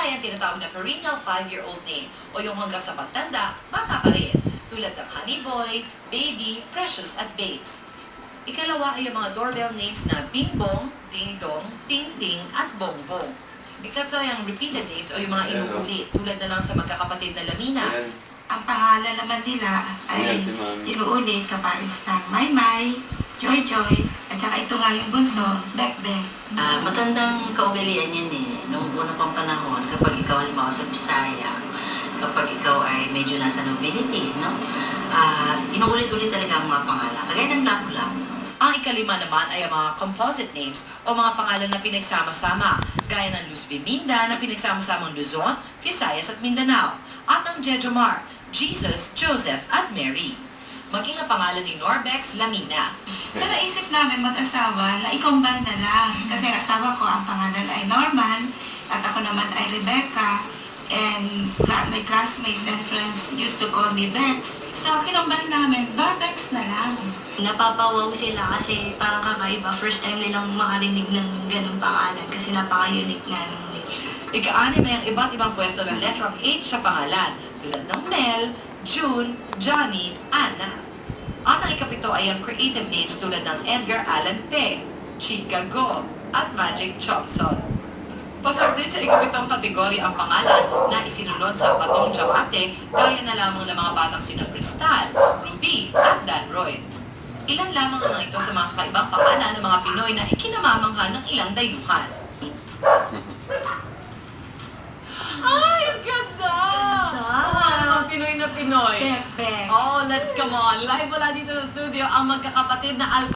ay ang tinatawag na perennial 5-year-old name o yung hanggang sa pagtanda, bata pa rin. Tulad ng Honey Boy, Baby, Precious at Babes. Ikalawa ay ang mga doorbell names na Bing Bong, Ding Dong, Ting Ting at Bongbong. Ikatlo ay ang repeated names o yung mga inuulit tulad na lang sa magkakapatid na Lamina. Ang pangalan naman nila ay inuulit kapares ng Maymay, Joy Joy, at saka ito nga yung bunso, Bek Bek. Matandang kaugalian yan eh. Noong una pang panahon, kapag ikaw halimbawa sa Bisaya, kapag ikaw ay medyo nasa nobility, no? Inuulit-ulit talaga ang mga pangalan. Kagaya ng Lapu-Lapu. Ang ikalima naman ay ang mga composite names o mga pangalan na pinagsama-sama, gaya ng Luz Biminda na pinagsama-samang Luzon, Visayas at Mindanao, at ang Jejomar, Jesus, Joseph at Mary. Maging ang pangalan ni Norbex Lamina. So naisip namin mag-asawa na i-combine na lang. Kasi ang asawa ko, ang pangalan ay Norman, at ako naman ay Rebecca, and my classmates and friends used to call me Bex. So kinumbine namin, Norbex na lang. Napapawaw sila kasi parang kakaiba. First time nilang makarinig ng ganung pangalan kasi napaka-unique nga nung name. Ika-anim ay ang iba't ibang pwesto ng letrang H sa pangalan, tulad ng Mel, June, Johnny, Anna. At ang ikapito ay ang creative names tulad ng Edgar Allan Poe, Chica Go, at Magic Johnson. Pasok din sa ikapitong kategory ang pangalan na isinunod sa patong Jawate gaya na lamang ng mga batang sina Cristal, Ruby, at Dan Roy. Ilan lamang ang ito sa mga kakaibang pangalan ng mga Pinoy na ikinamamangha ng ilang dayuhan. Ay, ang ganda! Mga Pinoy na Pinoy. Bek Bek. Oh, let's come on. Live wala dito sa studio ang magkakapatid na